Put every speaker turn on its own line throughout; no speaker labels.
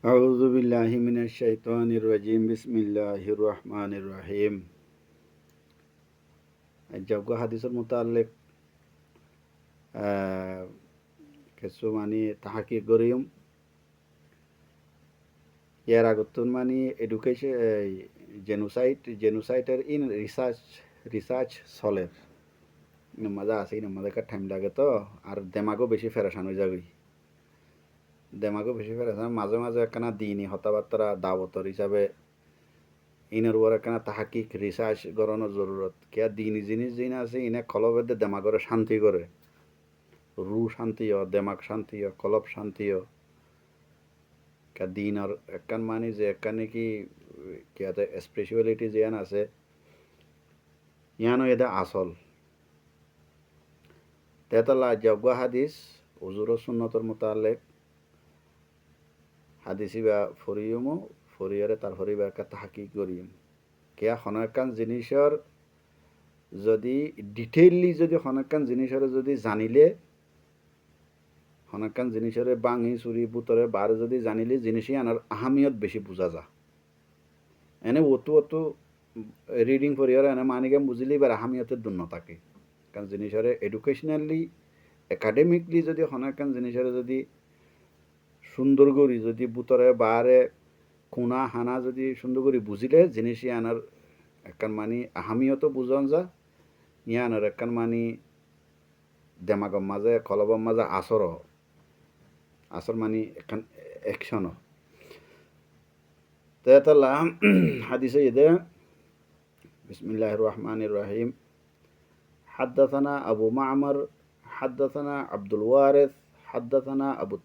আউযু বিল্লাহি মিনাশ শাইতানির রাজিম বিসমিল্লাহির রহমানির রহিম। যজ্ঞ হাদিসের মোতালেক কিছু মানে তাহাকি করিম ইয়ার আগতুন মানে এডুকেশন জেনোসাইটের ইন রিসার্চ চলের মজা আছে মজা কার টাইম লাগে তো আর দেমাগও বেশি ফেরাসান হয়ে যাবে দেমাগও বেশি ফেরাসান মাঝে মাঝে একখানা দিনই হতাবার্তারা দাওয়াতর হিসাবে ইনের উপর একখানা তাহাকিক রিসার্চ করানোর জরুরত কে দিনই জিনিস যিনি আছে ইনে কলবেদে দেমাগরে শান্তি করে রু শান্তিও দেমাগ শান্তিও কলব শান্তিও কে দিনর একখান মানে যে একখান নাকি কিয়াতে স্পিরিচুয়ালিটি যেন আছে ইয়ানো এদে আসল তেতলা জগ্গা হাদিস উজুর সুন্নতর মোতালেক হাদিসি বা ফরিয়মো ফরিয়ারে তার ফরিবা একটা তাহাকিক করিম কেয়া হনকান জিনিসের যদি ডিটেইলি যদি হনকান জিনিসের যদি জানিলে হনকান জিনিসের বাঙি চুরি বুতরে বার যদি জানিলে জিনিসই আনার আহামিয়ত বেশি বুঝা যা এনে অতু রিডিং পড়িয়ার এনে মানিকে বুঝিলে এবার আহামিয়তের দুন্ন থাকে কারণ জিনিসের এডুকেশনালি একাডেমিকলি যদি হনকান জিনিসের যদি সুন্দর করি যদি বুতরে বারে কোনা হানা যদি সুন্দর করে বুঝিলে জিনিসই আনার একখান মানি আহামিয়ত বুঝন যা ইয়ানোর একখান মানি দেমাগর মাঝে কলবর মাঝে আসর মানি একখান অ্যাকশন তেতাল্লা হাদিসে ইদে বিসমিল্লাহির রহমানির রহিম حدثنا أبو معمر حدثنا عبد الوارث حدثنا أبو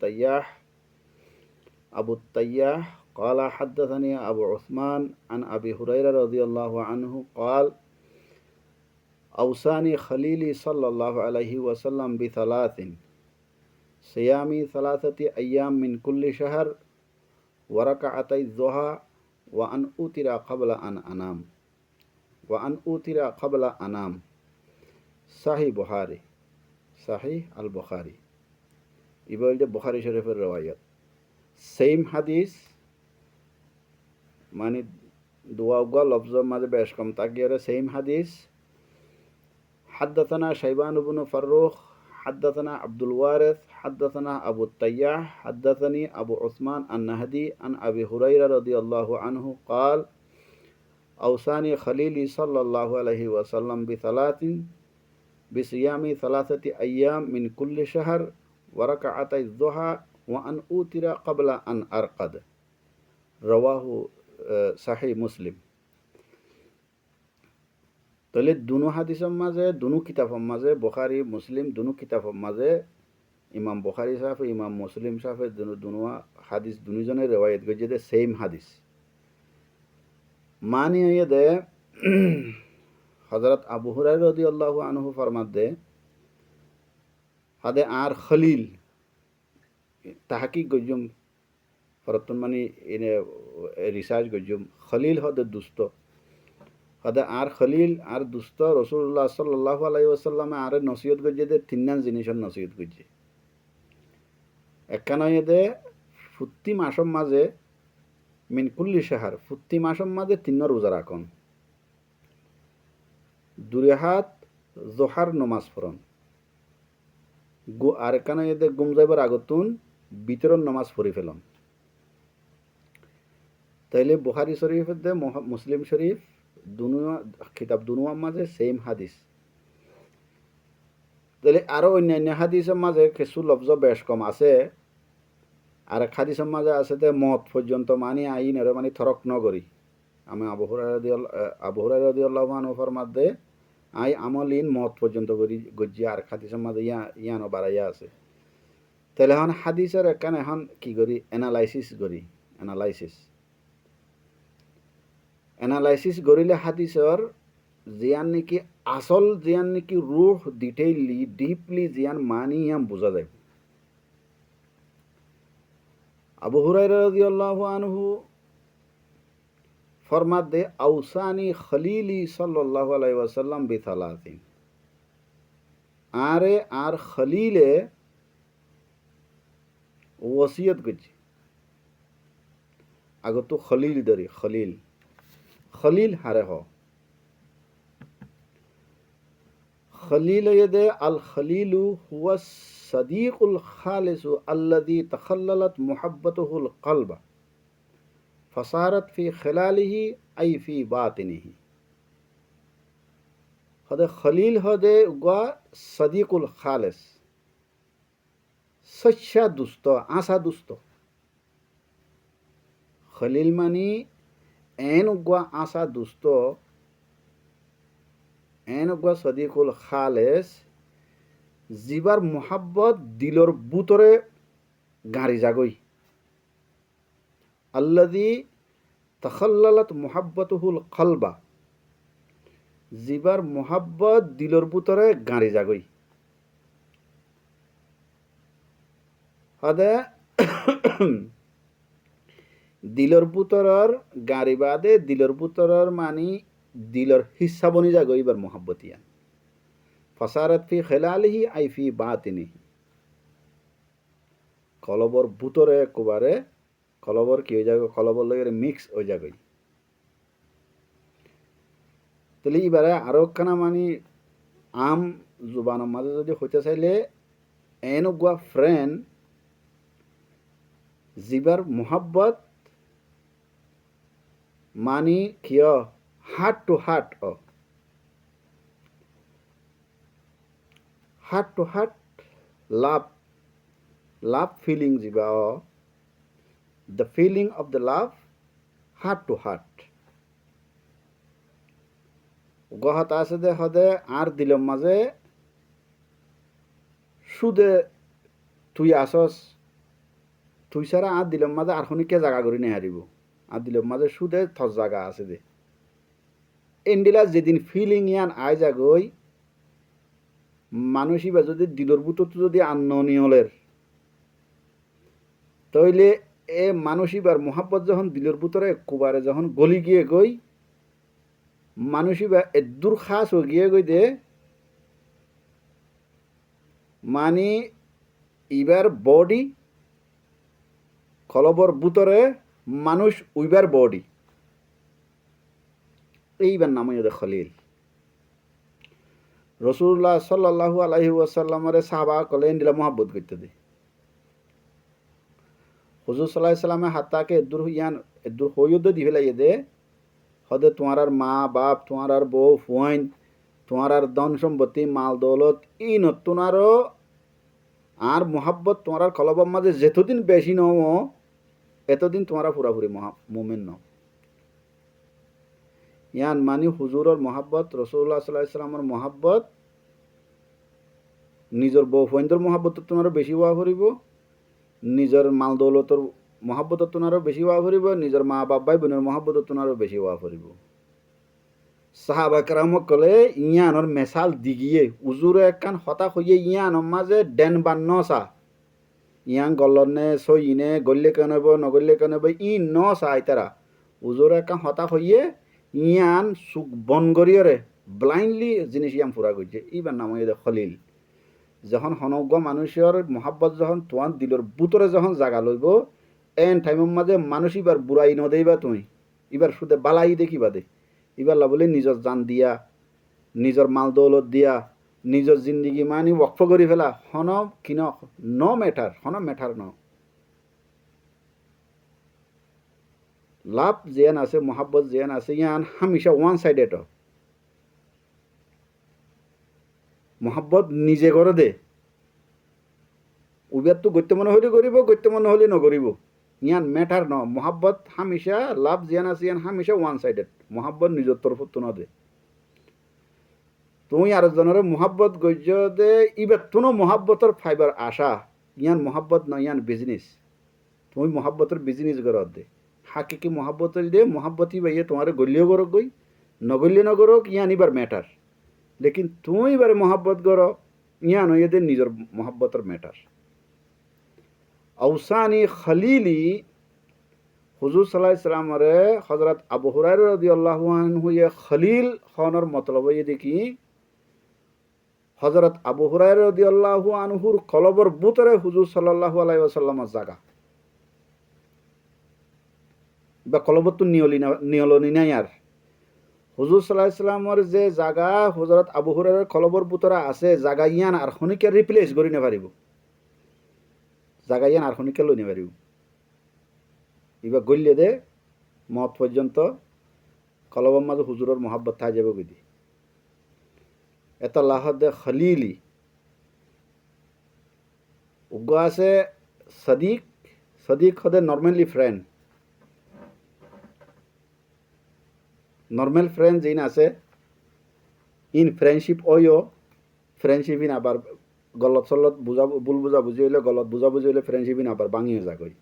التياح قال حدثني أبو عثمان عن أبي هريرة رضي الله عنه قال أوصاني خليلي صلى الله عليه وسلم بثلاث صيام 3 أيام من كل شهر وركعتي الضحى وأن أوتر قبل أنام صحيح বুখারী صحيح আল বুখারী ইবলতে বুখারী শরীফের রওয়ায়াত সেম হাদিস মানে দুয়াউগা লফজের মাঝে বেশ কম তাকিয়ারে সেম হাদিস حدثنا شيبان بن فروخ حدثنا عبد الوارث حدثنا أبو التياح حدثني أبو عثمان النهدي عن أبي هريرة رضي الله عنه قال أوصاني خليلي صلى الله عليه وسلم بصيام 3 أيام من كل شهر وركعتي الضحى وأن أوتر قبل أن أرقد رواه صحيح মুসলিম। তাহলে দুনো হাদিসের মাঝে দুনো কিতাবের মাঝে বুখারী মুসলিম দুনো কিতাবের মাঝে ইমাম বুখারী সাহেব ইমাম মুসলিম সাহেব দুনো হাদিস দুজনের রেওয়ায়ত গজে দে সেম হাদিস মানি হয়ে দে হযরত আবু হুরায়রা রাদিয়াল্লাহু আনহু ফরমাত দে হাদে আর খলিল তাহাকিক গজুম ফরতন মানে ইনে রিসার্চ গজুম খলিল হদে দুস্ত হদে আর খলিল আর দুস্ত রাসূলুল্লাহ সাল্লাল্লাহু আলাইহি ওয়াসাল্লামে আর নসিহত গজে দে তিননান জিনিসের নসিহত গজে একখানে দে ফুত্তি মাসম মাঝে মিন কুল্লি শাহর ফুত্তি মাসম মাঝে তিন রোজা রাখুন দুরেহাত জোহার নমাজ পড়ন আর একখানে দে গুম যাইবার আগতুন বিতরণ নমাজ পড়ি ফেলন তাইলে বুখারী শরীফ দে মুসলিম শরীফ দুনো কিতাব দুনোর মাঝে সেম হাদিস তাহলে আরও অন্যান্য হাদিসের মাঝে কিছু লফজ বেশ কম আছে আর এক হাদিসের মাঝে আছে তে মত পর্যন্ত মানি আইন এর মানে থরক নগরী আমি আবু হুরায়রা রাদিয়াল্লাহু আনহু ফরমাত দে আই আমলিন মত পর্যন্ত করি গজ্জি আর হাদিসের মাঝে ইয়ানো বাড়াইয়া আছে তাহলে এখন হাদিসের একখান এখন কি করি এনালাইসিস করিলে হাদিসের জিয়ান নাকি আসল জিয়ান নাকি রুহ ডিটেইলি ডিপলি জিয়ান মানি ইয়াম বোঝা যায় আবু হুরায়রা রাদিয়াল্লাহু আনহু ফরমাত দে আউসানি খলিলি সাল্লাল্লাহু আলাইহি ওয়াসাল্লাম বিথালাতিন আরে আর খলিলে ওসিয়ত করছে আগতো খলিল ধরি খলিল খলিল হারে হ খলিল দে আল খলিলু হুয়া সাদিকুল খালিসু আল্লাযী তাখাল্লালাত মুহাব্বাতুহুল কলবা ফাসারাত ফি খিলালিহি আই ফি বাতিনিহি হদে খলিল হদে উগা সাদিকুল খালিস সচ্চা দুস্থ আশা দুস্থ খলিল মানি এন উগা আশা দুস্থ এন উগা সাদিকুল খালেস জিবার মোহাব্বত দিলর বুতরে গাড়ি জাগই আল্লাযী তাখাল্লালাত মুহাব্বাতুহুল কলবা জিবার মোহাব্বত দিলর বুতরে গাড়ি জাগই হদে দিলর বুতরর গাড়ি বাদে দিলর বুতরর মানি দিলর হিস্সা বনি জাগই এবার মোহাব্বতিয়া ফাসারাত ফি খিলালিহি আই ফি বাতিনিহি কলবর বুতরে একবারে কলবর কি হয়ে যাবে কলবর লগে মিক্স হয়ে যাবে তাহলে এবারে আরো কানা মানি আম জুবানের মাঝে যদি হইতে চাইলে এন গুয়া ফ্রেন্ড জিবার মোহাব্বত মানি কিয় heart to heart heart to heart love love feeling জিবা the feeling of the love heart to heart গহত আছে দে হদে আর দিলম মাঝে সুদে তুই আসস তুই ছাড়া আর দিলম মাঝে আর খনিকে জায়গা করি নে হারিব আর দিলম মাঝে সুদে থস জায়গা আছে দে এন্ডিলা যেদিন ফিলিং ইয়ান আই যাগই মানুষই বা যদি দিলর বুতো যদি আন্ননিয়লের তইলে এ মানুষিবার মোহাব্বত যখন দিলের ভিতরে কুবারে যখন গলি গিয়ে গই মানুষিবা এদুর খাস হয়ে গিয়ে গই দে মানে ইবার বডি কলবর ভিতরে মানুষ উইবার বডি এইবার নাম হইয়া খলিল রাসূলুল্লাহ সাল্লাল্লাহু আলাইহি ওয়াসাল্লামের সাহাবা কলে ইন্দিলা মোহাব্বত করতে দে হুজুর সাল্লাল্লাহু আলাইহি সাল্লামে হাত্তাকে এদুর হইয়দ দি ফেলাই দে হদে তোমার মা বাপ তোমার বউ ফুয়াইন তোমার ধন সম্পত্তি মাল দৌলত ই নতুনারও আর মোহাব্বত তোমার কলবর মাঝে যেতদিন বেশি নও এতদিন তোমার পুরাপুরি মুমিন ন ইয়ান মানি হুজুরের মোহাব্বত রাসূলুল্লাহ সাল্লাল্লাহু আলাইহি সাল্লামের মোহাব্বত নিজের বউ ফুয়াইনদের মোহাব্বত তোমার বেশি হওয়া করিব নিজের মাল দৌলতর মহাব্বত তোনারও বেশি হওয়া ফুরিব নিজের মা বাপ ভাই বোনের মহাব্বত তোনারও বেশি হওয়া ফুরিব সাহাবা কেরামক কলে ইয়ানোর মেসাল দিগিয়ে উজুরে একখান হতাশ হইয়ে ইয়ানোর মাঝে ডেন বান্নসা ইয়ান গল্লনে সইনে গল্লে কেনব নগল্লে কেনব ই ন চাই তারা উজুরে একখান হতাশ হইয়ে ইয়ান চুক বন করিয়রে ব্লাইন্ডলি জিনিস ইয়ান ফুরা করছে ইবার নাম হইয়া খলিল যখন হনজ্ঞ মানুষের মহাব্বত যখন তোমার দিলর বুতরে যখন জাগা লইব এন টাইমের মাঝে মানুষ এবার বুড়াই নদেইবা তুমি এবার শুধু বালাই দেখিবা দে এবার বলে নিজের জান দিয়া নিজের মাল দৌলত দিয়া নিজের জিন্দগি মানি ওয়াকফ করি ফেলা হন কিন ন ম্যাটার হন ম্যাটার ন লাভ যেন আছে মহাব্বত যেন আছে ইয়ান হামেশা ওয়ান সাইডেড মহাব্বত নিজে করে দে উবের তো গত্য মনে হলে করিব গত্য মনে হলে নকরিব ইয়ান ম্যাটার ন মহাব্বত হামেশা লাভ যেন আছে ইয়ান হামেশা ওয়ান সাইডেড মহাব্বত নিজের তরফত তো না দে তুমি আরেকজনের মহাব্বত গজ্য দে ইবার তোনো মহাব্বতর ফাইবার আশা ইয়ান মহাব্বত ন ইয়ান বিজনেস তুমি মহাব্বতের বিজনেস করত দে হাকিকি মহাব্বতের দে মহাব্বতই বাইয়ে তোমার গলিও করক গই নগল্য নগরক ইয়ান ইবার ম্যাটার লেকিন তুমি এবারে মহাব্বত করো ইয়ান হইয়ে দে নিজের মহাব্বতের ম্যাটার আউসানি খলিলি হুজুর সাল্লাল্লাহু আলাইহি সাল্লামরে হযরত আবু হুরায়রা রাদিয়াল্লাহু আনহু ইয়ে খলিল হনর মতলব ইয়ে দেখি হযরত আবু হুরায়রা রাদিয়াল্লাহু আনহুর কলবর বুতরে হুজুর সাল্লাল্লাহু আলাইহি ওয়াসাল্লামের জায়গা বা কলবত নিয়লনি নাই আর হুজুর সাল্লাল্লাহু আলাইহি সাল্লামর যে জাগা হযরত আবু হুরায়রার কলবর ভিতরে আছে জাগা ইয়ান আর খনিকে রিপ্লেস করি না পারিব জাগা ইয়ান আর খনিকে লই না পারিব ইবা গল্লে দে মত পর্যন্ত কলবর মাঝে হুজুরের মহাব্বত থাই যাবে গদি এত লাহদে খলিলি উগ্গ আছে সদিক সদিক হদে নর্মালি ফ্রেন্ড নর্মাল ফ্রেন্ড যিন আছে ইন ফ্রেন্ডশিপ ওয়ো ফ্রেন্ডশিপ ইন আবার গলত চলত বুঝা ভুল বুঝা বুঝি হইলে গলত বুঝা বুঝি হইলে ফ্রেন্ডশিপ ইন আবার ভাঙিয়ে যাগই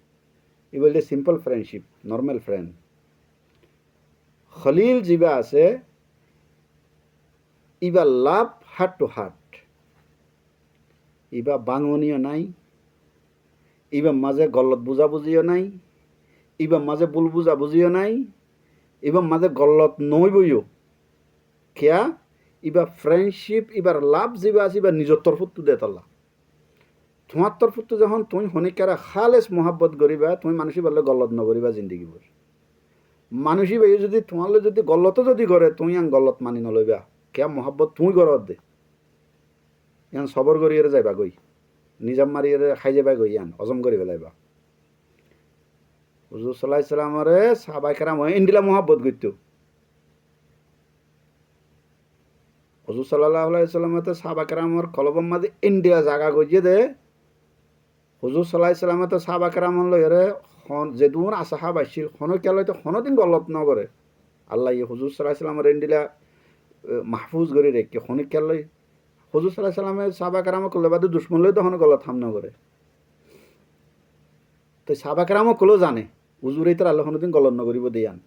ই বলতে simple friendship normal friend Khalil যিবা আছে ইবা লাভ হার্ট টু হার্ট ইবা বাঙনিও নাই ইবা মাঝে গলত বুঝা বুঝিও নাই ইবা মাঝে ভুল বুঝা বুঝিও নাই ইবা মাঝে গলত নই বইও খেয়া ইবা ফ্রেন্ডশিপ ইবার লাভ যিবা আছে ইবা নিজের তরফত দে তাল্লা তোমার তরফত যখন তুমি হনিকারা খালেস মহাব্বত করিবা তুমি মানুষই বললে গলত নকরিবা জিন্দগিবোৰ মানুষই ভাই যদি তোমালে যদি গলত যদি করে তুমি আন গলত মানি নলইবা কেয়া মহাব্বত তুমি গরত দে ইয়ান সবর করিয়ে যাইবা গই নিজাম মারিয়ে খাই যাবা গই ইয়ান হজম করি পেলাইবা হুজুর সাল্লাল্লাহু আলাইহি সাল্লামরে সাহাবায়ে কেরাম ইন্দিলা মহাব্বত করত হুজুর সাল্লাল্লাহু আলাইহি সাল্লামতে সাহাবা কেরামর কলবম মাঝে ইন্ডিয়া জায়গা গইয়ে দে হুজুর সাল্লাল্লাহু আলাইহি সাল্লামতে সাহাবা কেরাম লইরে যে দূর আসাহাব আসছিল কোনো কেলে তো কোনোদিন গলত ন করে আল্লাহ ই হুজুর সাল্লাল্লাহু আলাইহি সাল্লামের ইন্দিলা মাহফুজ করে রেখে কোনো কেলে হুজুর সাল্লাল্লাহু আলাইহি সাল্লামের সাহাবা কেরাম করলে বাদে দুশ্মন লই তখন গলত হাম ন করে তো সাহাবা কেরাম কলেও জানে হুজুর ইতার আল্লাহ কোনোদিন গলত ন করিব দিয়ান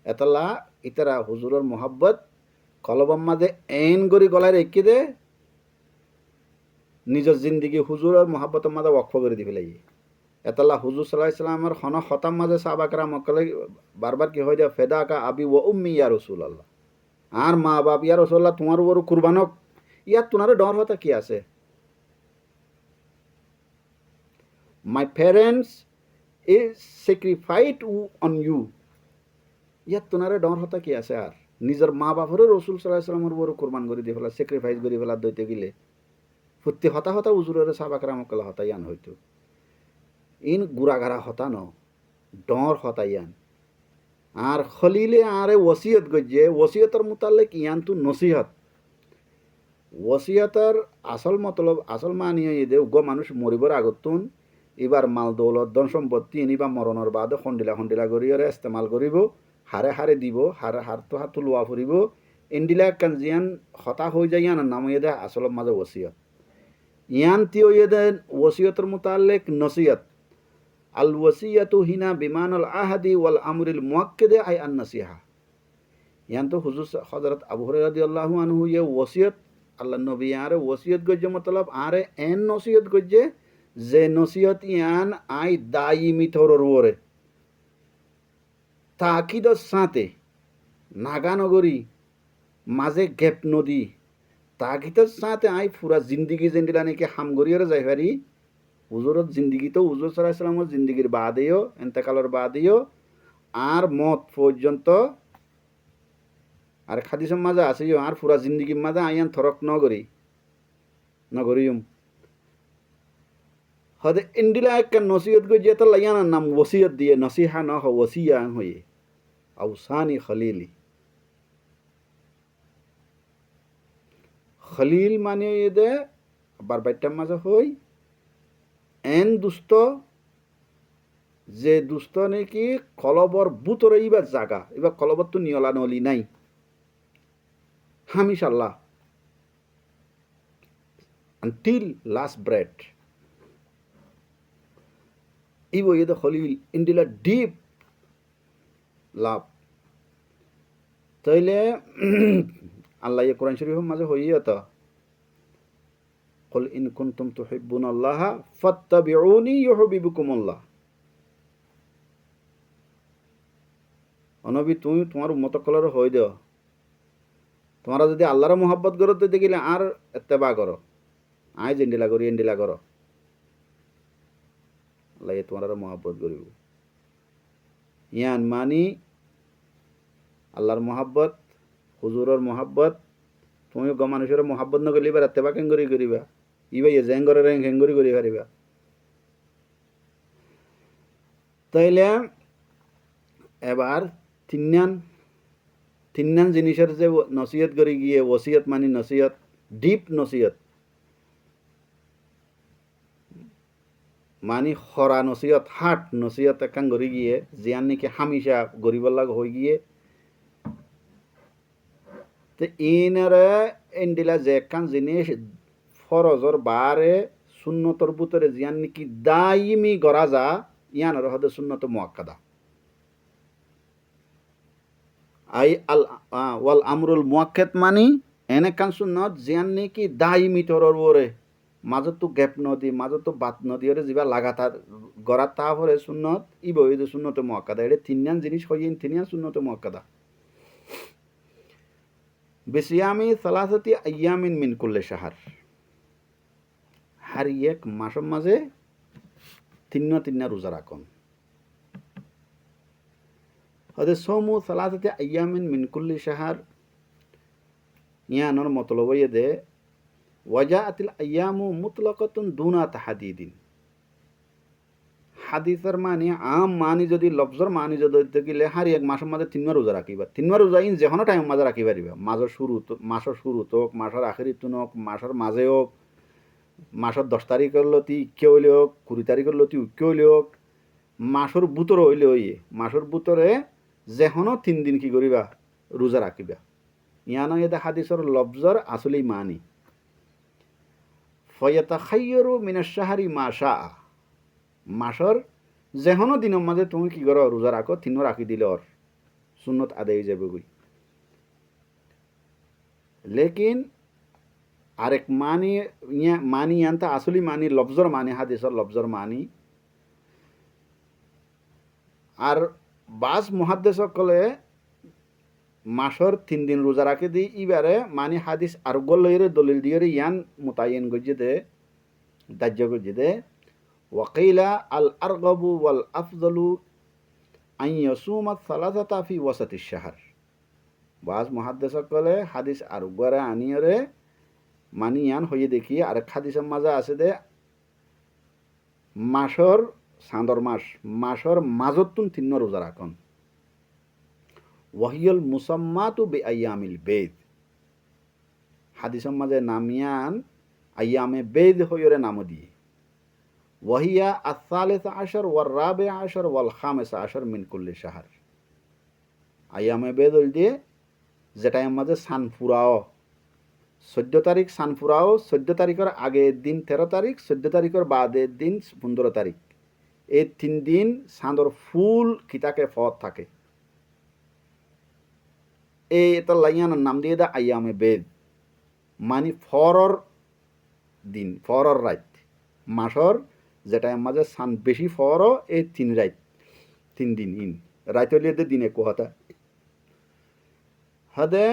এতলা ইতারা হুজুরের মোহাব্বত কলবম মাঝে এন করি গলায় রেখে দে নিজের জিন্দগি হুজুরের মোহাব্বতের মাঝে ওয়াকফ করে দি ফেলাই এতলা হুজুর সাল্লাল্লাহু আলাইহি সাল্লামের হন খতাম মাঝে সাহাবা কেরাম কলে বারবার কি হয় দেয় ফেদা কা আবি ও উম্মি ইয়া রাসূলুল্লাহ আর মা বাপ ইয়া রাসূলুল্লাহ তোমার উপর কুরবানক ইয়াত তোমারে ডর হতা কি আছে my parents is sacrificed on you ইয়াত তোমারে ডর হতা কি আছে আর নিজের মা বাপরে রসুল সাল্লাল্লাহু আলাইহি সাল্লামের উপর কুরবান করে দিয়ে ফেলা স্যাক্রিফাইস করে ফেলা দইতে গেলে ফুর্তি হতা হতা হুজুরের সাহাবা কেরাম কলে হতা ইয়ান হইতো ইন গুড়াগাড়া হতা ন ডর হতা ইয়ান আর খলিলে আরে ওসিয়ত গজ্জে ওসিয়তর মুতাল্লিক ইয়ান তু নসিহত ওসিয়তর আসল মতলব আসল মানিয়ে দে উগ্র মানুষ মরিবর আগতুন এবার মাল দৌলত ধন সম্পত্তি এনিবা মরণের বাদে খন্ডিলা খন্ডিলা করিয়রে ইস্তেমাল করিব হারে হারে দিব হারে হার তো হাত লোৱা ফুরিব ইন্দিলা কাঞ্জিয়ান হতা হয়ে যায় ইয়ান নাম দে আসল মাঝে ওসিয়ত ইয়ান তিও দে ওসিয়তর মুতাল্লিক নসিহত আল ওসিয়াতু হিনা বিমানুল আহাদি ওয়াল আমরিল মুআক্কিদে আই আন নাসিহা ইয়ান তো হুজুর হযরত আবু হুরায়রা রাদিয়াল্লাহু আনহু ইয়ে ওসিয়ত আল্লাহ নবী আরে ওসিয়ত গজ্জে মতলব আরে এন নসিহত গজ্জে যে নসিহত ইয়ান আই দায়িমি থরর ওরে তাকিদর সাথে নাগানগরী মাঝে গেপ নদী তাকিদর সাথে আই পুরা জিন্দিগি জেন্দিলা নাকি হামগরিয়রে যাই পারি হুজুরত জিন্দিগি তো হুজুর সাল্লাল্লাহু আলাইহি সাল্লামের জিন্দিগির বাদেও এন্তেকালের বাদেও আর মত পর্যন্ত আর খাদিসের মাঝে আছে আর পুরা জিন্দিগির মাঝে আইয়ান থরক নগরিম হদে ইন্দিলা একটা নসিহত গো যেটা লাইয়ান নাম ওসিয়ত দিয়ে নসিহা ন হ ওসিয়া হয়ে আউসানি খলিলি খলিল মানে দে আবার বাইটার মাঝে হই এন দুস্থ যে দুস্থ নাকি কলবর বুতরে ইবার জাগা এবার কলবর তো নিয়লা নলি নাই হামিশাল্লাহ আনটিল লাস্ট ব্রেথ ইবো ইদে খলিল ইন্দিলা ডিপ লাভ তাইলে আল্লাহ কোরআন শরীফের মাঝে হইয়া তো قل إن كنتم تحبون الله فاتبعوني يحببكم الله অনবী তুমি তোমার উম্মত কলর হই দেও তোমরা যদি আল্লাহর মোহাব্বত করো তো দেখিলে আর ইত্তেবা করো আয় এন্ডিলা করো আল্লাহ তোমার মোহাব্বত করিব ইয়ান মানি আল্লাহর মহাব্বত, হুজুরের মহাব্বত। তুমি গ মানুষের মহাব্বত নগলি বা রাত্রে বা কেঙ্গরি করিবা, ইবাই জেঙ্গরে ঘেঙ্গরি করি পারিবা। তাইলে এবার তিন্নান জিনিসের যে নসিহত করে গিয়ে ওসিয়ত মানি নসিহত, ডিপ নসিহত মানি খরা নসিহত, হাট নসিহত একান করে গিয়ে জিয়ান নাকি হামিশা গরিবর লাগ হয়ে গিয়ে তো ইনারে এন্ডিলা যে একান জিনিস ফরজর বারে সুন্নতর ভিতরে জিয়ান নাকি দাইমি গড়া যা ইয়ানোর হদে সুন্নত মুআক্কাদা। আই আল ওয়াল আমরুল মুআক্কাদ মানি এনেকান সুন্নত জিয়ান নাকি দাইমি তরর ওরে মাজত তো গ্যাপ নদী, মাজত তো বাত নদী ওরে যিবা লাগাতার গড়া তারপরে সুন্নত ইব এই যে সুন্নত মুআক্কাদা। এটা তিনজন জিনিস হইন, তিনজন সুন্নত মুআক্কাদা। বিসিয়ামি সালাসাতি আইয়ামিন মিন কুল্লি শাহর, হার এক মাসের মাঝে তিন রোজা রাখুন। হদে সোমু সালাসাতি আইয়ামিন মিন কুল্লি শাহর ইয়ানোর মতলব দে ওয়াজাআতিল আইয়ামু মুতলাকাতুন দুনা তাহাদিদিন। হাদিসের মানে আম মানি যদি লফজর মানি যদি দেখিলে হারি এক মাসের মাঝে তিনবার রোজা রাখিবা, তিনবার রোজা ইন যে কোনো টাইম মাঝে রাখি পারিবা। মাসের শুরু হোক, মাসের আখেরি হোক, মাসের মাঝে হোক, মাসের 10 তারিখ হইলে তি ইক্কে হইলে হোক, 20 তারিখ হইলে তি উক্কে হইলে হোক, মাসের বুতর হইলে হইয়ে মাসের বুতরে যে কোনো 3 দিন কি করিবা রোজা রাখিবা। ইয়ানো এদা হাদিসর লফজর আসলেই মানি ফয়াতাখায়্যারু মিনাশ শাহরি মা শাআ। মাসর যেহনো দিনের মাঝে তুমি কি করো রোজা রাখো, তিনও রাখি দিলে ওর সুন্নত আদায় হয়ে যাবে গই। লেকিন আরেক মানি আনতা আসলি মানি লফজর মানি, হাদিসর লফজর মানি। আর বাস মুহাদ্দিস সকলে মাসর 3 দিন রোজা রাখে দি ইবারে মানি হাদিস আর গলইরে দলিল দিয়ে ইয়ান মুতায়িন গজ্জে দে দাহ্য গজ্জে দে ওয়াকিলা আল আরগবু ওয়াল আফজলু আন ইয়াসুমা সালাসাতা ফি ওয়াসাতিশ শাহর। বাস মুহাদ্দিস সকলে হাদিস আর গরে আনিয়রে মানি ইয়ান হয়ে দেখি আর হাদিসের মাঝে আছে দে মাসর চাঁদর মাসর মাজতুন 3 রোজা রাখুন। ওয়াহিয়াল মুসাম্মাতু বিআইয়ামিল বেদ, হাদিসের মাঝে নামিয়ান আইয়ামে বেদ হইরে নাম দিয়ে। ওয়াহিয়া আস-সালিসা আশর ওয়ার রাবিআ আশর ওয়াল খামিসা আশর মিন কুল্লি শাহর। আইয়ামে বেদ হইল দিয়ে যেটার মাঝে সানফুরাও 14 তারিখ, সানফুরাও 14 তারিখের আগের দিন 13 তারিখ, 14 তারিখের বাদের দিন 15 তারিখ, এই 3 দিন চাঁদর ফুল কিতাকে ফত থাকে। এই এটা লাইয়ানোর নাম দিয়ে দা আইয়ামে বেদ মানি ফরর দিন, ফরর রাত মাসর যেটার মাঝে সান বেশি ফর এই 3 রাত, 3 দিন ইন রাত হইলে দিনে কোহাতা হদে।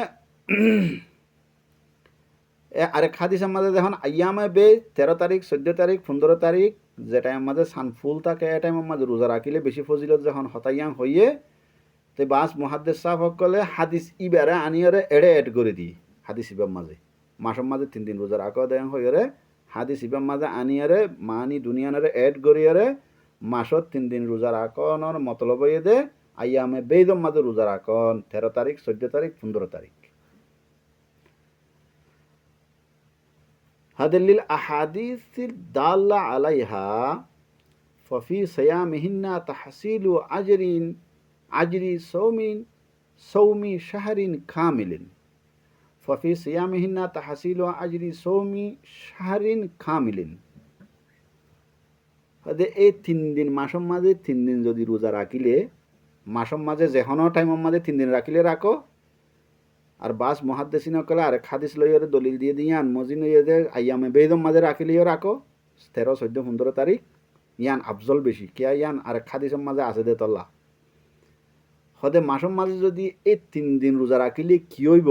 আরেক হাদিসের মাঝে দেখুন আইয়ামে বে 13 তারিখ, 14 তারিখ, 15 তারিখ যে টাইমের মাঝে সানফুল থাকে এ টাইমের মাঝে রোজা রাখিলে বেশি ফজিলত যখন হতাইয়াং হইয়ে তো বাস মুহাদ্দিস সাহেব সকলে হাদিস ইবারে আনিয়রে এড়ে এড করে দিই হাদিস ইবাম মাঝে মাসের মাঝে 3 দিন রোজা রাখা দেন হইরে হাদিস ইবাম মাঝে আনিয়রে মানি দুনিয়ানরে এড করিয়রে মাসত 3 দিন রোজা রাখনের মতলব হয়ে দে আইয়ামে বেদম মাঝে রোজা রাখন 13 তারিখ, 14 তারিখ, 15 তারিখ। হাদিল আহাদিসিল দাল্লা আলাইহা ফফি সিয়ামিহিন্না তাহসিলু আজরি সৌমি শাহরিন কামিলিন। ফফি সিয়ামিহিন্না তাহসিলু আজরি সৌমি শাহরিন কামিলিন। হদে এই 3 দিন মাসের মাঝে 3 দিন যদি রোজা রাখিলে মাসের মাঝে যেহনো টাইমের মাঝে 3 দিন রাখিলে রাখো। আর বাস মুহাদ্দিসিন কলে আর হাদিস লইরে দলিল দিয়ে দিয়ান মজিন যে আইয়ামে বেদম মাঝে রাখিলেও রাখো 13, 14, 15 তারিখ ইয়ান আফজল বেশি কিয়া ইয়ান আর হাদিসের মাঝে আছে দে তল্লা। হদে মাসের মাঝে যদি এই 3 দিন রোজা রাখিলে কি হইব,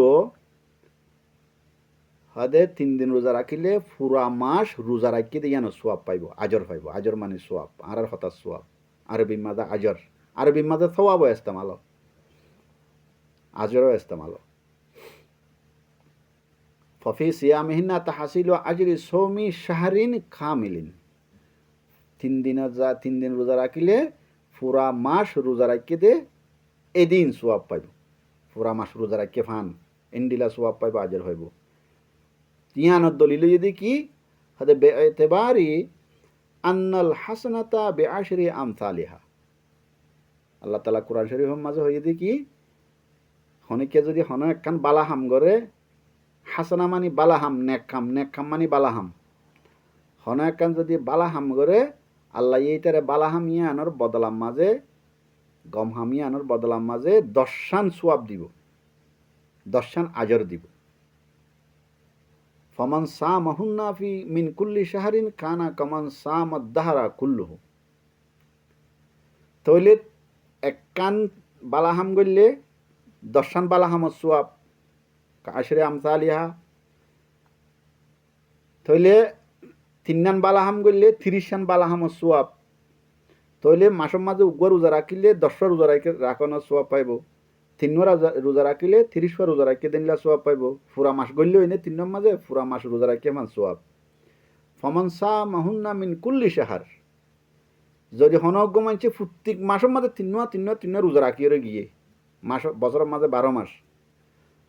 হদে 3 দিন রোজা রাখিলে পুরা মাস রোজা রাখি ইয়ান সোয়াব পাইব, আজর পাইব। আজর মানে সোয়াব, আর হতাশ সোয়াব, আরবি মাদা আজর আরবি মাঝে সওয়াবও ইস্তেমাল, আজরও ইস্তেমাল। ফফি সিয়ামিহিন্না তাহাসিলু আজরি সৌমি শাহরিন কামিলিন। 3 দিন রোজা রাখিলে পুরা মাস রোজা রাখি দে এদিন সোয়াব পাইব। পুরা মাস রোজা রাখি ফান এন্ডিলা সোয়াব পাইব, আজর হইব। ইয়ানোর দলিল যদি কি হাতে বেতেবারি আন্নাল হাসানাতা বেআশরি আমসালিহা। আল্লাহ তাআলা কোরআন শরীফের মাঝে হয়ে দি কি হনিকে যদি হন একখান বালাহাম করে, হাসানা মানি বালাহাম, নেক কাম মানি বালাহাম, হন একখান যদি বালাহাম করে আল্লাহ এইটারে বালাহাম আনোর বদলাম মাঝে, গম হামিয়া আনোর বদলাম মাঝে 10 সোয়াব দিব, 10 আজর দিব। ফমান সামাহুন্না ফি মিন কুল্লি শাহরিন কানা কামান সামাদ দাহরা কুল্লুহু। তাহলে একখান বালাহাম করলে 10 বালাহামত সোয়াব আশরে আমসালিহা। তাহলে 3 বালাহাম করলে 30 বালাহামত সোয়াব। তাহলে মাসের মাঝে উগ্র রোজা রাখিলে 10 রোজা রাখানোর সোয়াব পাইব, 3 রোজা রাখিলে 30 রোজা রাখিয়ে দিনলা সোয়াব পাইব। পুরা মাস গড়লে হইনে 3 মাঝে পুরা মাস রোজা রাখিয়ে মান সোয়াব। ফমান সামাহুন্না মিন কুল্লি শাহর। যদি হনজ্ঞ মানছে প্রত্যেক মাসের মাঝে 3 রোজা রাখিয়ে গিয়ে মাস বছরের মাঝে 12 মাস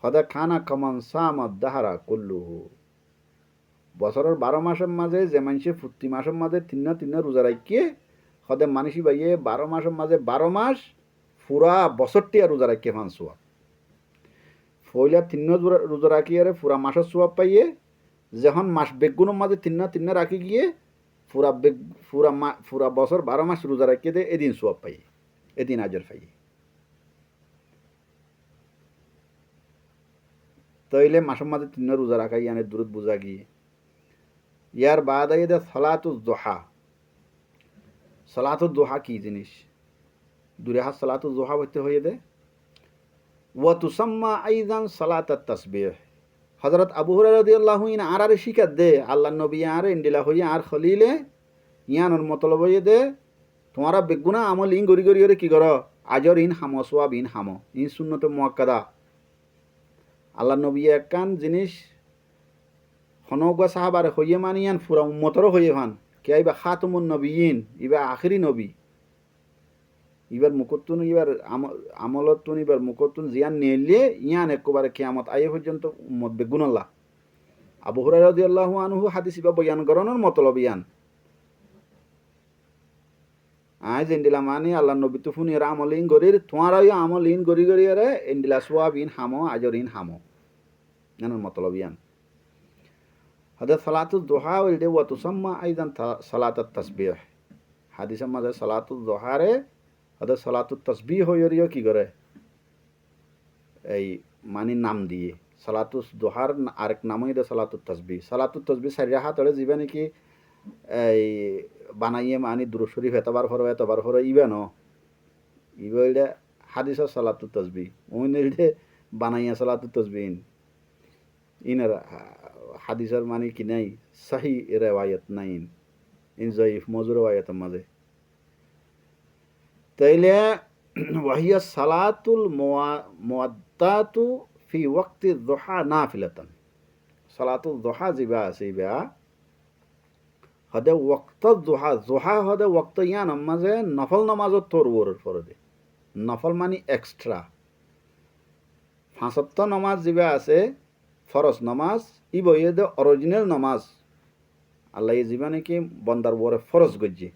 হদা খানা কমান সামাদ দাহারা কুল্লুহু। বছরের 12 মাসের মাঝে যে মানুষে প্রতি মাসের মাঝে 3 রোজা রাখিয়ে হদে মানুষই বাইয়ে 12 মাসের মাঝে 12 মাস পুরা বছরটি রোজা রাখিয়ে ফান সোয়াব। ফইলা 3 রোজা রাখিয়ে পুরা মাসের সোয়াব পাইয়ে, যখন মাস বেগুনের মাঝে 3 রাখি গিয়ে পুরা বছর 12 মাস রোজা রাখিয়ে দে এদিন সোয়াব পাইয়ে, এদিন আজর পাইয়ে। তাইলে মাসের মাঝে 3 রোজা রাখা ইয়ানের দূরত বোঝা গিয়ে ইয়ার বাদ আইয়ে দে সালাতুজ দুহা। সালাতুজ দুহা কি জিনিস? দূরে হাত সালাতুজ দুহা বলতে হয়ে দে ওয়া তুসাম্মা আইদান সালাতাত তাসবিহ। হযরত আবু হুরায়রা রাদিয়াল্লাহু ইন আরারে শিকাত দে আল্লাহর নবী আর ইন্দিলা হইয়া আর খলিলে ইয়ানোর মতলব হইয়ে দে তোমারা বেগুনা আমল ইন গরি গরি কি কর আজর ইন হামো সোয়াব ইন হামো ইন সুন্নতে মুআক্কাদা। আল্লাহর নবী একখান জিনিস হনগা সাহাবার হইয়ে মানিয়ান পুরা উম্মতরও হইয়ে ভান কে আইবা খাতুমুন নবিয়িন, ইবা আখিরি নবী, ইবার মুকত্তুন ইবার আমলতুন ইবার মুকত্তুন জিয়ান নিলে ইয়ান একবারে কিয়ামত আয়ে পর্যন্ত উম্মত বেগুনাল্লাহ। আবু হুরায়রা রাদিয়াল্লাহু আনহু হাদিস ইবা বয়ান করানোর মতলব ইয়ান আয় জেন্ডিলা মানি আল্লাহ নবী তো ফুনি আমল ইন গরির তোমারাও আমল ইন গরি গরি আরে এন্ডিলা সোয়াব ইন হামো আজর ইন হামো নানোর মতলব ইয়ান। হদে সালাতুজ দুহা ওইদে ওয়া তুসাম্মা আইদান সালাতাত তাসবিহ। হাদিসের মাঝে সালাতুজ দুহারে হদে সালাতুত তাসবিহ হইরিও কি করে এই মানি নাম দিয়ে সালাতুজ দুহার আরেক নাম হইদে সালাতুত তাসবিহ। সালাতুত তাসবিহ সারিয়া হাত হলে যাবে নাকি এই বানাইয়ে মানি দুরূদ শরীফ এতবার পড়ো ইবা ন ইবা এটা হাদিসের সালাতুত তাসবিহ ওইনে বানাইয়া সালাতুত তাসবিহ ইনার হাদিসের মানে কি নাই সহি রেওয়ায়ত নাই, ইন জয়ীফ মজুর রেওয়ায়তের মাঝে। তাইলে ওয়াহিয়া সালাতুল মুআদ্দাতু ফি ওয়াক্তি দুহা নাফিলাতান। সালাতুল দুহা জিবা আছে ইবা হদে ওয়াক্ত দুহা, দুহা হদে ওয়াক্ত ইয়ান মাঝে নফল নামাজত তোর ওর ফরদে। নফল মানে এক্সট্রা 5 ওয়াক্ত নামাজ জিবা আছে ফরজ নামাজ ই বইয়ে দে অরিজিনাল নামাজ আল্লাহ জিবা নাকি বন্দার বরে ফরজ গজ্জি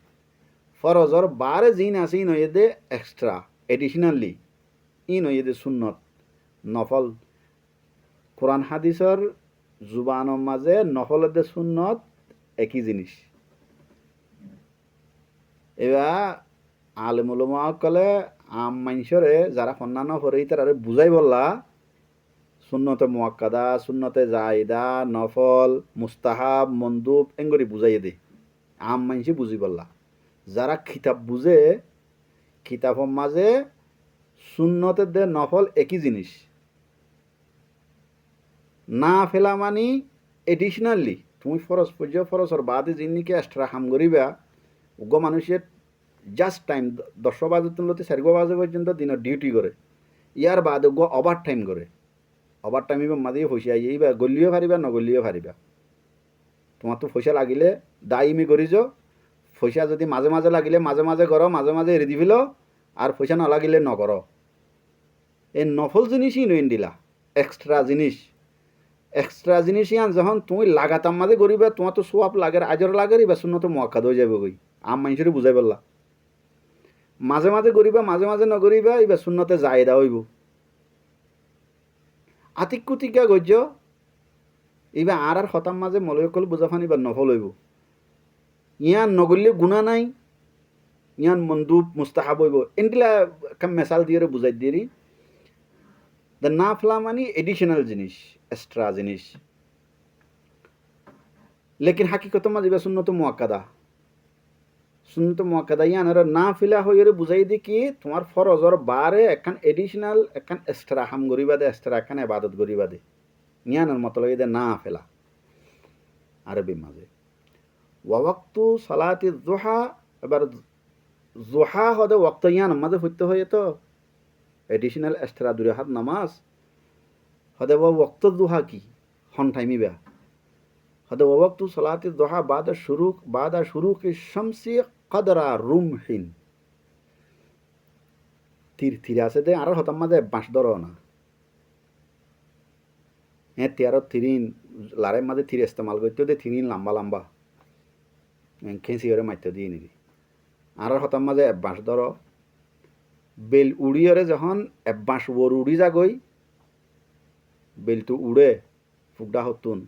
ফরজর বারে জিন আছে ইন হয়ে দে এক্সট্রা এডিশনালি ইন হয়ে দে সুন্নত নফল। কোরআন হাদিসর জুবানের মাঝে নফল দে সুন্নত একই জিনিস। এবার আলেম উলামা কলে আম মাইনসরে যারা ফন্নান করে তারা বুঝাই বললা সুন্নতে মুআক্কাদা, সুন্নতে জায়দা, নফল, মুস্তাহাব, মন্দুব এঙ্গরি বুঝাইয়ে দে আম মাইনসি বুঝি বললা। যারা কিতাব বুঝে কিতাবের মাঝে সুন্নতের দে নফল একই জিনিস, না ফেলা মানি এডিশনালি তুমি ফরজ পর্যায়ে ফরজর বাদে জিনিকে এক্সট্রা হাম করিবা উগ্র মানুষের জাস্ট টাইম 10 বাজে তুলতে 4 বাজে পর্যন্ত দিনের ডিউটি করে ইয়ার বাদে ওভার টাইম করে ওভার টাইম ইবা মাদিয়ে পয়সা এইবা গলিও পারিবা নগলিও পারিবা তোমার তো পয়সা লাগিলে দায়ী করি যাও পয়সা যদি মাঝে মাঝে লাগিলে মাঝে মাঝে করো মাঝে মাঝে এড়ি দিবিল আর পয়সা নালাগিলে নকর এই নফল জিনিসই নইন দিলা এক্সট্রা জিনিস ইয়ান যখন তুমি লাগাতাম মাঝে করিবা তোমার তো সোয়াব লাগের আজর লাগের এবার শূন্য তো মক্কাদ হয়ে যাবে গই আম মানুষের বুঝাই বললা মাঝে মাঝে করিবা মাঝে মাঝে নকরিবা এবার শূন্যতে জায়দা হইব আতিক কুতিকা গজ্য এইবার আর হতাম মাঝে মলয়কল বুঝাফানি বা নফল হইব ইয়ান নগরলে গুণা নাই ইয়ান মন্দুব মুস্তাহাব হইব এনটিলা মেসাল দিয়ে বুঝাই দিয়ে দ্য নাফলা মানে এডিশনাল জিনিস এক্সট্রা জিনিস লেকিন হাকিকত মাঝে বা সুন্নত মুআক্কাদা ইয়ান আর না ফিলা হইরে বুঝাই দি কি তোমার ফরজর বারে একখান এডিশনাল একখান এক্সট্রা হাম গরিবা দে এক্সট্রা একখান ইবাদত গরিবা দে ইয়ানের মতলব দে না ফেলা আরবি মাঝে ওয়াক্তু সালাতি যুহা এবার যুহা হদে ওয়াক্ত ইয়ান মাঝে হইতে হয়ে তো এডিশনাল এক্সট্রা 2 রাকাত নামাজ হদে ওয়াক্ত যুহা কি হন টাইমিবা হদে ওয়াক্তু সালাতি যুহা বাদা শুরুকি শামসি কদরা রুমহিন তীর আছে দে আর হতাম মাঝে বাঁশ ধর না হ্যাঁ তিয়ার থিরিন লারের মাঝে থির ইস্তেমাল করতে দে থিরিন লম্বা খেঁচি করে মারতে দিয়ে নিবি আর হতাম মাঝে বাঁশ ধর বেল উড়িয়রে যখন বাঁশ ওর উড়ি যাগই বেলটো উড়ে ফুকডা হতুন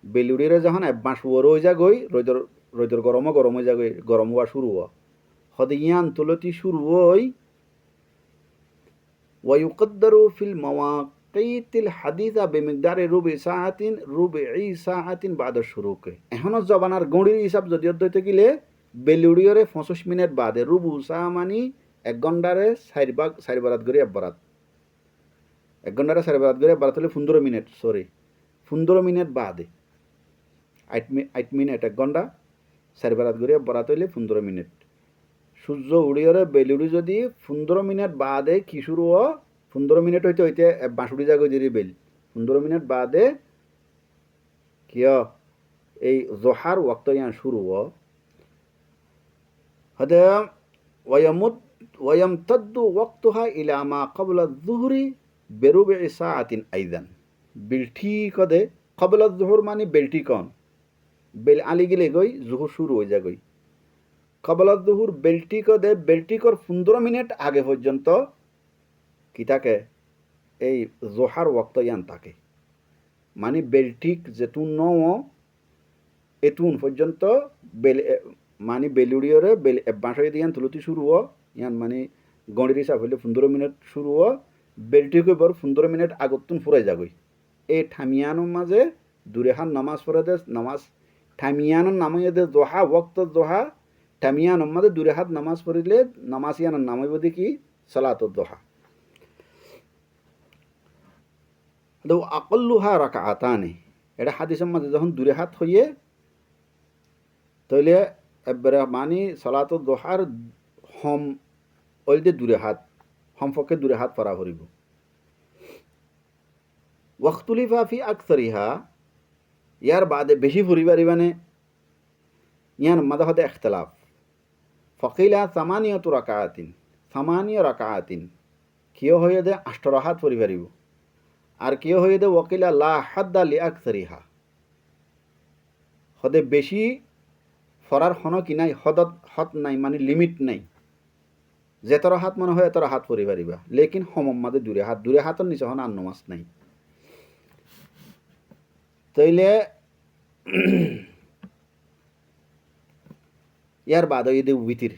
বেল উড়িরে যখন বাঁশ ওর হয়ে যাগই রোদর গরম হয়ে যাগই গরম হওয়া শুরু হওয়া হদে ইয়ান তুলতি শুরু হই ওয়ায়ুকদ্দারু ফিল মাওয়াকিতিল হাদিসা বিমিকদারে রুবি সাআতিন বাদা শুরুকে এখনো জবানার গড়ির হিসাব যদি অধ্যয়তে গেলে বেলুড়িয়রে 25 মিনিট বাদে রুবু সা মানি 1 ঘন্টারে 4 বারাত করে 1 বারাত 1 ঘন্টারে 4 বারাত করে বারাত হলে 15 মিনিট 15 মিনিট বাদে 8 মিনিট 1 ঘন্টা 4 বারাত করে বারাত হইলে 15 মিনিট সূর্য উড়িয়রে বেলুড়ি যদি 15 মিনিট বাদে কি শুরু 15 মিনিট হইতে বাঁশুড়ি জাগো যদি বেল 15 মিনিট বাদে কিয় এই জোহার ওয়াক্ত ইয়ান শুরু হদে ওয়ায়ামতাদ্দু ওয়াক্তুহা ইলা মা ক্বাবলা যুহরি বিরুবি সাআতিন আইদান বিলঠি কদে ক্বাবলা যুহর মানে বেলটি কন বেল আলি গেলে গই জুহর শুরু হয়ে যাগই ক্বাবলা যুহর বেলটি কদে বেলটি কর 15 মিনিট আগে পর্যন্ত কি থাকে এই জোহার ওয়াক্ত ইয়ান থাকে মানে বেলটিক যেতুন এতুন পর্যন্ত বেল মানে বেলুড়িয়রে বেল বাঁশাই দিয়ান তুলতি শুরু ইয়ান মানে গণির হিসাব হইলে 15 মিনিট শুরু বেলটিকে বর 15 মিনিট আগতুন ফুরাই যাগই এই ঠামিয়ানোর মাঝে দুরেহান নামাজ পড়ে দে নামাজ ঠামিয়ানোর নামাই দে দোহা ওয়াক্ত দোহা ঠামিয়ানোর মাঝে দুরেহাত নামাজ পড়িলে নামাজ ইয়ানোর নামাইব দেখি সালাতুদ দোহা তো আকল্লুহা রাকাআতানি এটা হাদিসের মাঝে যখন 2 হাত হইয়ে তাইলে একবারে মানে সালাতুদ দোহার হম ওইলদে 2 হাত হম পক্ষে 2 হাত পড়া করিব ওয়াক্তুলিফা ফি আকসারিহা ইয়ার বাদে বেশি পরিবারি মানে ইয়ার মাঝে হতে ইখতিলাফ ফকিলা 8 রাকাআতিন কিয় হয়ে দে 18 হাত পরিবারিব আর কেউ হয়ে দে ওয়াকিলা লা হাদ্দা লি আকসারিহা হদে বেশি ফরার হন কি নাই হত নাই মানে লিমিট নাই যেতর হাত মনে হয় এতর হাত পরিবারিবা লেকিন সমম মাদে 2 হাতর নিচে হন আর নমাজ নাই তাইলে ইয়ার বাদ হয়ে দে উইতির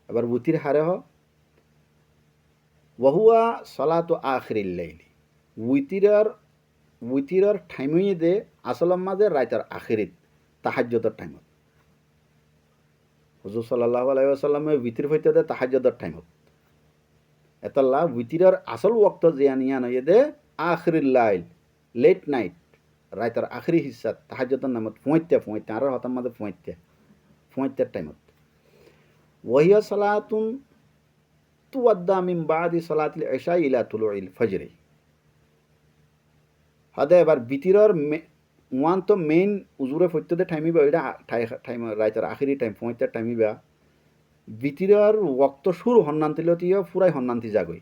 এবার উইতির হারে ওয়াহুয়া সালাতু আখিরিল লাইলি উইতিরর টাইমই দে আসলম মাঝে রাইতার আখিরিত তাহাজ্জুদের টাইমত হুজুর সাল্লাল্লাহু আলাইহি ওয়াসাল্লামে উইতির হইতে দে তাহাজ্জুদের টাইমত এতলা উইতিরর আসল ওয়াক্ত জিয়ানিয়া নয় দে আখিরিল লাইল লেট নাইট রাইতার আখিরি হিস্সাত তাহাজ্জুদের নামত পৌঁছতে আর হতাম মাঝে পৌঁছতে টাইমত ওয়াহিয়া সালাতুন তুয়াদ্দা মিন বাদি সালাতিল ইশা ইলা তুলুইল ফজরি। হাদে এবার বিতিরর ওয়ান তো মেইন উজুরে ফত্যতে টাইমিবা এটা টাইম রাইতার আখিরি টাইম পঁয়তার টাইমিবা বিতিরর ওক্ত শুরু হন্নান্তিলতীয় ফুরাই হন্নান্তি জাগই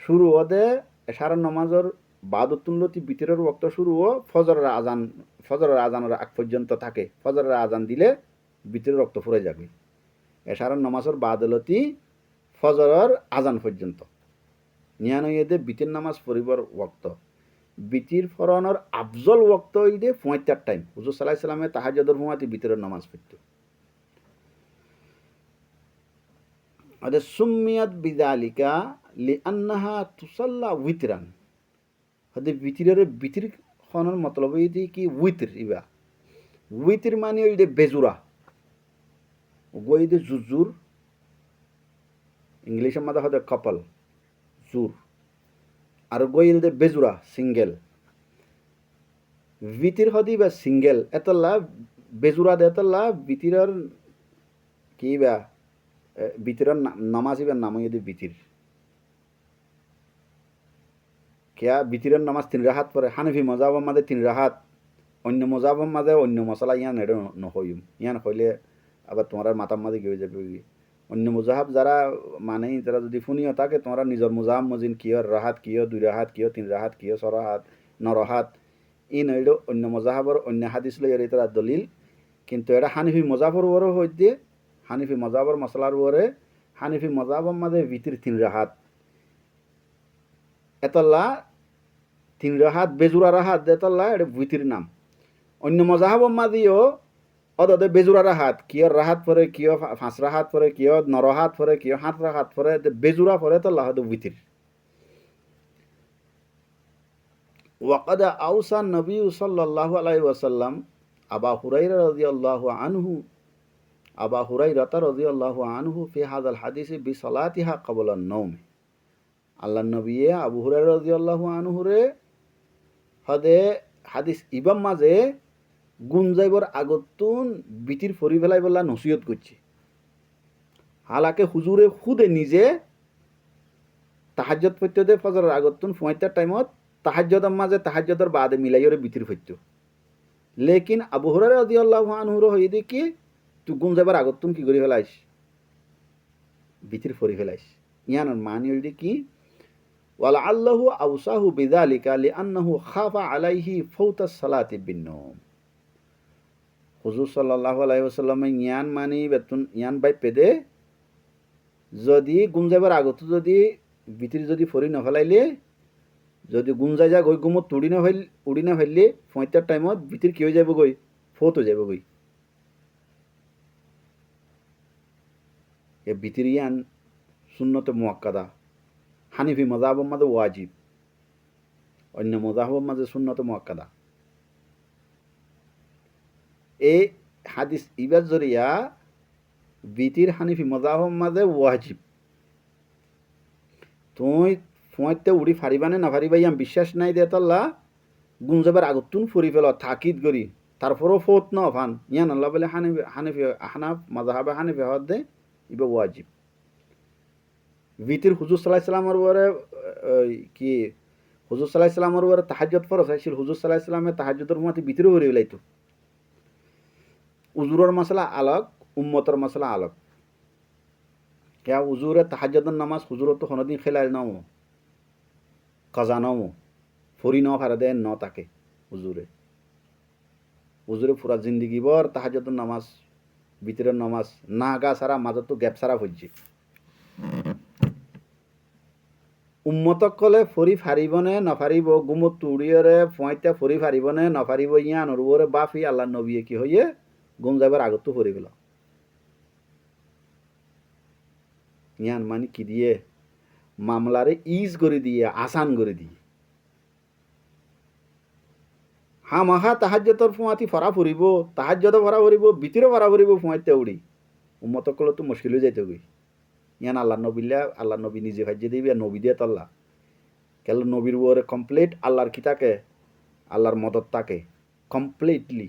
শুরু হদে এশার নমাজর বাদতুল্লতি বিতিরর ওক্ত শুরু ও ফজরের আজানের আগ পর্যন্ত থাকে। ফজরের আজান দিলে বিতিরের রক্ত ফুরাই যাবে। এশার নমাজর বাদলতি ফজরের আজান পর্যন্ত নিয়ানইদে বিতির নামাজ পড়িবার ওক্ত বিতির ফরনের আফজল ওক্ত ইদে ৭৫ টাইম। হুজুর সাল্লাল্লাহু আলাইহি সাল্লামে তাহাজ্জুদের সময়তে বিতিরের নামাজ পড়তো। আদে সুম্মিয়াত বিযালিকা লিআন্নাহা তুসাল্লা উইতরান। হদে বিতির খনর মতলব ইদি কি উইতর ইবা উইতর মানে ইদে বেজুরা গইদে জুজুর ইংলিশের মাঝে হদে কাপল জুর আর গইল দে বেজুরা সিঙ্গেল বিতির হদি বা সিঙ্গেল এতলা বেজুরা দে এতলা বিতিরের কি বা বিতিরের নামাজ ইবা নাম ইদি বিতির কেয়া বিতিরের নামাজ ৩ রাহাত পরে হানফি মজাবের মাঝে ৩ রাহাত অন্য মজাবের মাঝে অন্য মশলা ইয়ান এটা নহইম ইয়ান হইলে আবার তোমার মাথার মাঝে গিয়ে যাবে অন্য মুজাহাব যারা মানে তারা যদি ফুনিও থাকে তোমরা নিজের মুজাহাব মজিন কিয় রাহাত কিয় ২ রাহাত কিয় ৩ রাহাত কিয় ৬ রাহাত ৯ রাহাত ই নইল অন্য মজাহাবর অন্য হাদিস লই এর তারা দলিল। কিন্তু এটা হানিফি মজাবর ওরে হইতে হানিফি মজাবর মশলার ওরে হানিফি মজাবর মাঝে ভিতর ৩ রাহাত এতলা ৩ রাহাত বেজুরা রাহাত এতলা এটা ভিতির নাম। অন্য মজাহাবর মাঝেও অদে বেজুরা রাহাত কিয় রাহাত পরে কিয় ৫ রাহাত পরে কিয় ৯ রাহাত পরে কিয় ৭ রাহাত পরে বেজুরা পরে তো লাহদ ভিতির। ওয়াকাদ আউসা নবী সাল্লাল্লাহু আলাইহি ওয়াসাল্লাম আবা হুরাইরা রাদিয়াল্লাহু আনহু আবা হুরাইরা রাদিয়াল্লাহু আনহু ফি হাযাল হাদিসি বিসালাতিহা ক্বাবলা নওম। আল্লাহর নবী আবু হুরাইরা রাদিয়াল্লাহু আনহু রে হদে হাদিস ইবাম মাঝে গুঞ্জাইবর আগতুন বিতির ফরি ফেলাই বলা নসিহত করছে। হালাকে হুজুরে খুদে নিজে তাহাজ্জুদ পড়তে ফজরের আগতুন ৭৫ টাইমত তাহাজ্জুদের মাঝে তাহাজ্জুদের বাদে মিলাইরে বিতির পড়তো। লেকিন আবু হুরায়রা রাদিয়াল্লাহু আনহুর হই দেখি তুই গুঞ্জাইবার আগতুন কি করে ফেলাইস বিতির ফরি ফেলাইস ইয়ানোর মানি হই দেখি ওয়ালা আল্লাহু আউসাহু বিযালিকা লিআন্নাহু খাফা আলাইহি ফাউতাস সালাতি বিন্নওম। হুজুর সাল্লাল্লাহু আলাইহি ওয়াসাল্লামে ইয়ান মানি বেতুন ইয়ান বাই পেদে যদি গুঞ্জাইবার আগত যদি বিতির যদি ফরি না ফেলাইলে যদি গুঞ্জাই যা গই গুমত উড়ি না ফেললে ৭৫ টাইমত বিতির কি হয়ে যাব গই ফোত হয়ে যাব গই। এ বিতির ইয়ান সুন্নতে মুআক্কাদা হানিফি মজাহবের মাঝে ওয়াজিব অন্য মজাহবের মাঝে সুন্নতে মুআক্কাদা। এই হাদিস ইবার জরিয়া বিতির হানিফি মজাহবের মাঝে ওয়াজিব। তুই ফোঁতে উড়ি ফারিবানে না ফারিবা ইয়াম বিশ্বাস নাই দে তাল্লা গুঞ্জাবার আগতুন ফুরি ফেল থাকিত গরি তারপরও ফোত ন ফান ইয়ান আল্লাহ বলে হানিফি হানাফ মাযহাবে হানিফি হদ দে ইবা ওয়াজিব। বিতির হুজুর সাল্লাল্লাহু আলাইহি সাল্লামের ওরে কি হুজুর সাল্লাল্লাহু আলাইহি সাল্লামের ওরে তাহাজ্জুদ ফরজ হইছিল। হুজুর সাল্লাল্লাহু আলাইহি সাল্লামে তাহাজ্জুদের মতে বিতিরও হরে লাইতো। উজুরের মাসলা আলাগ উম্মতের মাসলা আলাগ। क्या उजूर तहज्जुद नमाज हुजूर तो हनदिन खेलाल नाओ काजा नाओ फुरी न फारा देन न ताके उजूरे पूरा जिंदगी भर तहज्जुद नमाज बितरेर नमाज नागा सारा माजत तो गैप सारा হইছে। উম্মতক কলে ফরি ফারিবনে নফারিব গুমত তুড়িয়রে পয়তা ফরি ফারিবনে নফারিব ইয়ান ওরে বাফি আল্লাহ নবী কি হইয়ে গুম যাবার আগত ফরি গেল ইয়ান মানে কি দিয়ে মামলারে ইজ করে দিয়ে আসান করে দিয়ে হামাহা তাহাজ্জুদর ফুয়াতি ফরা ফুরিব তাহাজ্জুদ ফরা ফুরিব বিতিরে ফরা ফুরিব ফুয়াইতে উড়ি উম্মতক কলে তো মুশকিল হয়ে যাইতে গই ইয়ান আল্লাহ নবী নিজে ভাজ্যে দিবে নবী দিয়ে তাল্লা কেন নবীর ওরে কমপ্লিট আল্লাহর কি থাকে আল্লাহর মদত থাকে কমপ্লিটলি।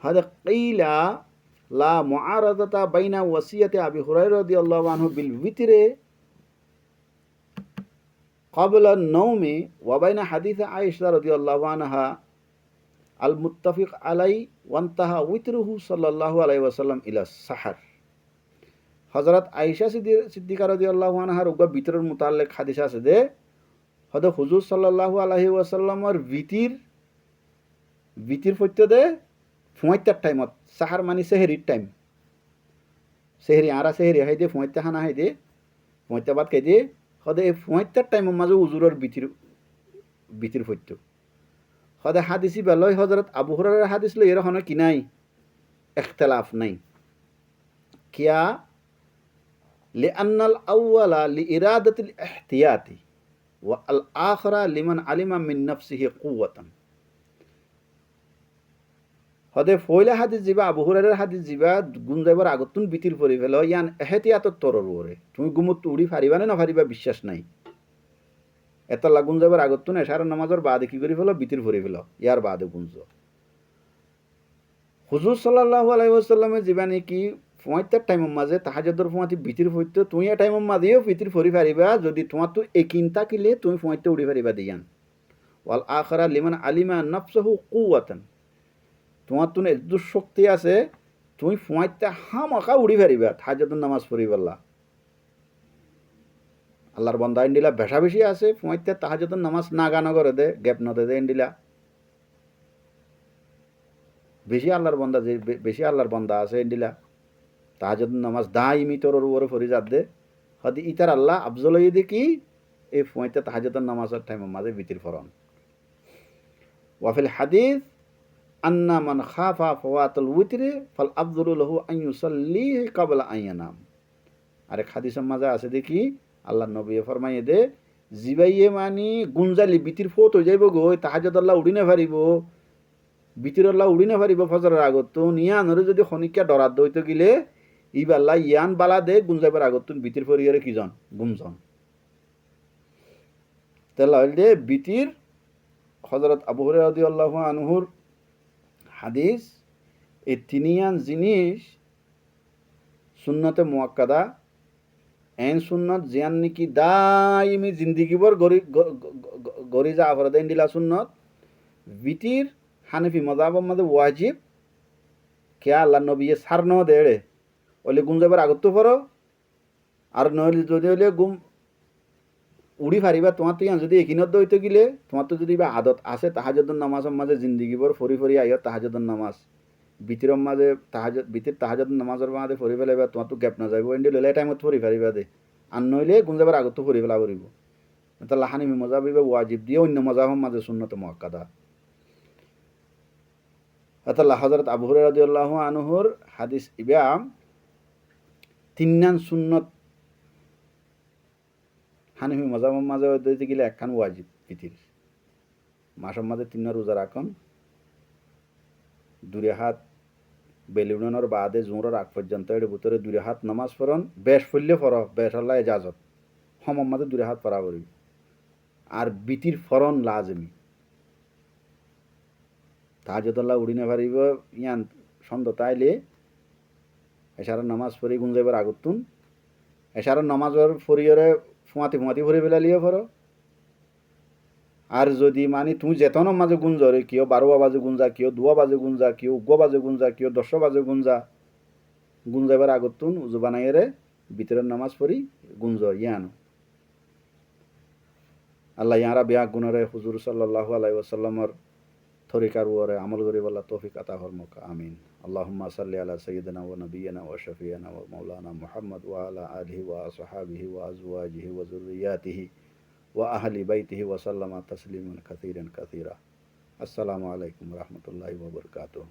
هذا قيل لا معارضة بين وصية أبي هريرة رضي الله عنه بالوتر قبل النوم وبين حديث عائشة رضي الله عنها المتفق عليه وانتهى وتره صلى الله عليه وسلم إلى السحر. হযরত আয়েশা সিদ্দিকা রাদিয়াল্লাহু আনহার উগ্র বিতরের মুতাল্লিক হাদিস আছে যে হযরত হুজুর সাল্লাল্লাহু আলাইহি ওয়াসাল্লামের বিতির ফত্যদে ৭৫ টাইমত সাহার মানে সেহরির টাইম সেহরি আরা সেহরি হাইদে ৭৫ খানা হাইদে ৭৫ বাদ খাইদে হদে ৭৫ টাইমের মাঝে হুজুরের বিতির ফত্য হদে হাদিসি বেলয় হযরত আবু হুরায়রার হাদিস লই এরকম কি নাই ইখতিলাফ নাই কিয়া লিআন্নাল আউয়ালা লিইরাদাতিল ইহতিয়াতি ওয়া আল আখিরা লিমান আলিমা মিন নাফসিহি কুওয়াতান। হদে ফয়লা হাদিস জিবা আবু হুরায়রার হাদিস জিবা গুণ যাইবার আগতুন বিতির পরি ফেল ইয়ান এহতিয়াতত তরর ওরে তুমি গুমত উড়ি ফারিবা না ফারিবা বিশ্বাস নাই এত লাগুন যাবার আগতুন এশার নামাজের বাদে কি করি ফেল বিতির পরি ফেল ইয়ার বাদে গুঞ্জ হুজুর সাল্লাল্লাহু আলাইহি ওয়াসাল্লামের জীবানি কি ৭৫ টাইমের মাঝে তাহাজ্জুদের ফমাতি বিতির হইতো তুই এ টাইমের মাঝেও বিতির পরি ফারিবা যদি তোমার তো একিন তাকিলে তুমি ৭৫ উড়ি ফারিবা দিয়ান ওয়াল আখিরা লিমান আলিমা নাফসহু কুওয়াতান তোমার তো একটু শক্তি আছে তুমি ৭৫ হামাকা উড়ি ফারিবা তাহাজ্জুদের নামাজ পড়ি বললা আল্লাহর বান্দা ইন্ডিলা বেশা বেশি আছে ৭৫ তাহাজ্জুদের নামাজ না গানা করে দে গ্যাপ না দে ইন্ডিলা বেশি আল্লাহর বান্দা আছে ইন্ডিলা তাহাজ্জুদের নামাজ দাইমি তোর ওরে ফরি যাদ দে হদি ইতার আল্লাহ আফজল হই দেখি এই ৭৫ তাহাজ্জুদের নামাজের টাইমের মাঝে বিতির ফরন ওয়াফিল হাদিস আন্না মান খাফা ফাওয়াতুল উতরি ফাল আফযলু লাহু আন ইউসাল্লি ক্বাবলা আন ইয়ানাম। আরেক হাদিসের মাঝে আছে দেখি আল্লাহ নবী ফরমাইয়ে দে জিবাইয়ে মানি গুঞ্জালি বিতির ফোত হয়ে যাইব গো তাহাজ্জুদ আল্লাহ উড়ি না পারিব বিতির আল্লাহ উড়ি না পারিব ফজরের আগত তো নিয়ানরে যদি খনিকা ডরাত দইতে গিলে ইবাল্লাহ ইয়ান বালা দে গুঞ্জাইবার আগত বিতির ফরিয়ারে কিজন গুমজন তাহলে হইলে বিতির হযরত আবু হুরায়রা রাদিয়াল্লাহু আনহুর হাদিস এই তিনিয়ান জিনিস সুন্নতে মুআক্কাদা এন সুন্নত জিয়ান নাকি দাইমি জিন্দিগিবর গরি যা আফরাদা ইন্দিলা সুন্নত বিতির হানাফি মাযহাবের মধ্যে ওয়াজিব কে আল্লাহ নবী সার ন দেড়ে ওলে গুম যাবার আগত তো পড়ো আর নইলে যদি হলে গুম উড়ি ফারিবা তোমার তো ইয়ান যদি একিনত দইতে গিলে তোমার তো যদি বা আদত আছে তাহাজ্জুদের নামাজের মাঝে জিন্দিগিবর ফরি আইয় তাহাজ্জুদের নামাজ বিতিরর মাঝে বিতির তাহাজ্জুদের নামাজের মাঝে ফরি ফেলাইবা তোমার তো গ্যাপ না যাইব এন্ডি লইলে টাইমত ফরি ফারিবা দে আর নইলে গুম যাবার আগত তো ফরি ফেলা করিব তাহলে হানাফি মাযহাবে ওয়াজিব দিয়ে অন্য মাযহাবের মাঝে সুন্নতে মুআক্কাদা আল্লাহ হযরত আবু হুরায়রা রাদিয়াল্লাহু আনহুর হাদিস ইবা তিননান সুন্নত হানাফি মাযহাবের মাঝে হইতে গেলে একখান ওয়াজিব বিতির মাসের মাঝে ৩ রোজা রাখুন দুই হাত বেলুনের বাদে জোহরের আগ পর্যন্ত এর ভিতরে 2 হাত নামাজ পড়ন বেশ ফললে পড়ো বেশ আল্লাহ ইজাজত সমম মাঝে 2 হাত পড়া করি আর বিতির ফরন লাজমি তাহাজ্জুদ আল্লাহ উড়ি না পারিব ইয়ান সন্ধ্যা তাইলে এশারের নামাজ পড়ি গুঞ্জাইবার আগতুন এশারের নামাজের ফরিয়রে ফুমাতি ভরে ফেলালিয়ে পড়ো আর যদি মানে তুমি যেতনের মাঝে গুঞ্জরে কেউ 12 বাজে গুঞ্জা কেউ 2 বাজে গুঞ্জা কেউ 1 বাজে গুঞ্জা কেউ 10 বাজে গুঞ্জাইবার আগতুন উজু বানাইরে ভিতরের নামাজ পড়ি গুঞ্জ ইয়ানো আল্লাহ ইয়ারা বিয়া গুণরে হুজুর সাল্লাল্লাহু আলাইহি ওয়াসাল্লামের তরিকার উপরে আমল করিব আল্লাহ তৌফিক আতা ফরমাক আমিন। আল্লাহুম্মা সাল্লি আলা সাইয়্যিদিনা ওয়া নাবিয়িনা ওয়া শাফিয়িনা ওয়া মাওলানা মুহাম্মদ ওয়া আলা আলিহি ওয়া আসহাবিহি ওয়া আজওয়াজিহি ওয়া যুররিয়াতিহি ওয়া আহলি বাইতিহি ওয়া সাল্লামা তাসলিমান কাসীরান কাসীরা। আসসালামু আলাইকুম ওয়া রাহমাতুল্লাহি ওয়া বারাকাতুহু।